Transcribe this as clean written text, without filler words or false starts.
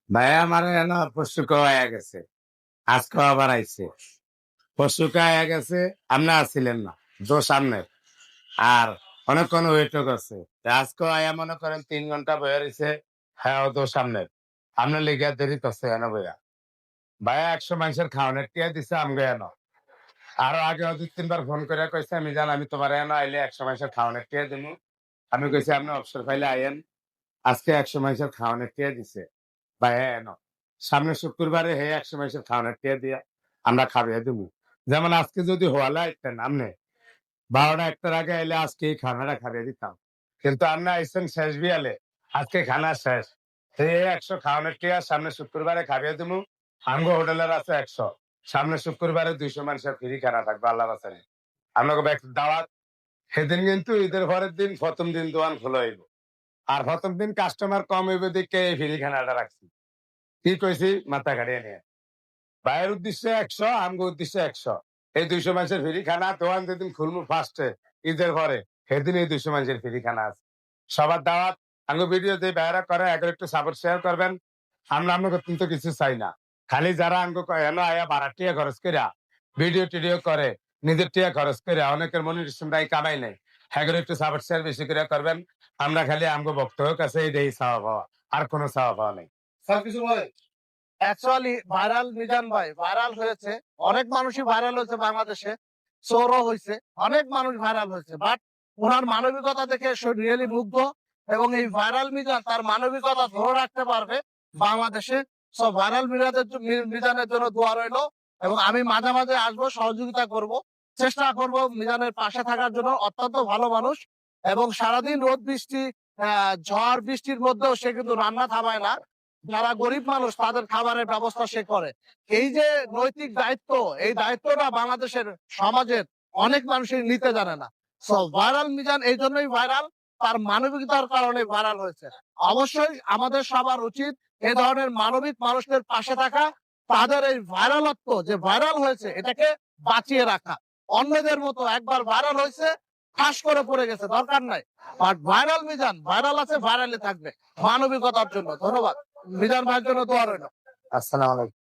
ভাই আমার না পরশু হয়ে গেছে, আজকে আবার আইছে। পরশু হয়ে গেছে, আপনি আসছিলেন না, দোষ সামনে। আর অনেকক্ষণ ওয়েটও করছে, আজকে আয়া মনে করেন 3 ঘন্টা বয়ে রয়েছে। হ্যাঁ, ও দোষ সামনে। আপনার লিগা দেরি করছে কেন বইয়া? ভাইয়া 100 মানুষের খাওয়ানোর টিয়া দিছে আমগে এন। আরো আগে 2-3 বার ফোন করে কইছে, আমি জান আমি তোমার এন আইলে 100 মানুষের খাওয়ানোর টিয়া দিমু। আমি কইছি আপনি অবসর পাইলে আইয়েন। আজকে 100 মানুষের খাওয়ানোর টিয়া দিছে ভাইয়া এন। সামনে শুক্রবারে হে 100 মানুষের খাওয়ানোর টিয়া দিয়া আমরা খাবিয়ে দেবো। যেমন আজকে যদি হওয়ালা একটা নামনে 12টা 1টার আগে এলে আজকে এই খানাটা খাবিয়ে দিতাম, কিন্তু আপনি আইসেন শেষ বিয়ালে, আজকে খানা শেষ। এই 100 খাওয়ানোর টিয়া সামনে শুক্রবারে খাবিয়ে দেবো। আমগো হোটেলের আছে 100, সামনে শুক্রবারে 200 মানুষের ফ্রি খানা থাকবে আল্লাহ বাঁচালে। আপনাকে দাওয়াত। সেদিন কিন্তু ঈদের পরের দিন প্রথম দিন দোকান খোলা হইব। আর প্রথম দিন কাস্টমার কম হইবে দেখে এই ফ্রি খানাটা রাখছি। কি কইছি মাথা কাটিয়ে নিয়ে। ভাইয়ের উদ্দেশ্যে 100, আমগো উদ্দেশ্যে 100। এই 200 মানুষের ফ্রি খানা দোকান যেদিন খুলবো ফার্স্টে ঈদের পরে, সেদিন এই 200 মানুষের ফ্রি খানা আছে। সবার দাওয়াত। আঙ্গো ভিডিও যে ভাইয়েরা করে এগুলো একটু সাপোর্ট শেয়ার করবেন। আমরা আপনাকে কিন্তু কিছু চাই না। খালি যারা আঙ্গো এনো আয়া ভাড়া টিয়া খরচ করিয়া ভিডিও টিডিও করে, নিজের টিয়া খরচ করিয়া অনেকের মনিটেশন দায়ী কামাই নেই। এগুলো একটু সাপোর্ট শেয়ার বেশি করে করবেন। আমরা খালি আমগো বক্তব্য কাছে এটাই চাওয়া পাওয়া, আর কোনো চাওয়া পাওয়া নেই। স্যার কিছু বলে। অ্যাকচুয়ালি ভাইরাল মিজান ভাই ভাইরাল হয়েছে, অনেক মানুষই ভাইরাল হয়েছে বাংলাদেশে, চোরও হয়েছে, অনেক মানুষ ভাইরাল হয়েছে, বাট ওনার মানবিকতা দেখে রিয়েলি মুগ্ধ। এবং এই ভাইরাল মিজান তার মানবিকতা ধরে রাখতে পারবে বাংলাদেশে। সব ভাইরাল মিজানের জন্য দোয়া রইলো। এবং আমি মাঝে মাঝে আসবো, সহযোগিতা করব, চেষ্টা করব মিজানের পাশে থাকার জন্য। অত্যন্ত ভালো মানুষ এবং সারাদিন রোদ বৃষ্টি ঝড় বৃষ্টির মধ্যেও সে কিন্তু রান্না থামায় না। যারা গরিব মানুষ তাদের খাবারের ব্যবস্থা সে করে। এই যে নৈতিক দায়িত্ব, এই দায়িত্বটা বাংলাদেশের সমাজের অনেক মানুষই নিতে জানে না। সো ভাইরাল মিজান এই জন্যই ভাইরাল, তার মানবিকতার কারণে ভাইরাল হয়েছে। অবশ্যই আমাদের সবার উচিত এ ধরনের মানবিক মানুষদের পাশে থাকা, তাদের এই ভাইরালত্ব যে ভাইরাল হয়েছে এটাকে বাঁচিয়ে রাখা। অন্যদের মতো একবার ভাইরাল হয়েছে ঠাস করে পড়ে গেছে, দরকার নাই। বাট ভাইরাল মিজান ভাইরাল আছে, ভাইরালে থাকবে মানবিকতার জন্য। ধন্যবাদ। মিজান ভাইয়ের জন্য দোয়া রইল। আসসালামু আলাইকুম।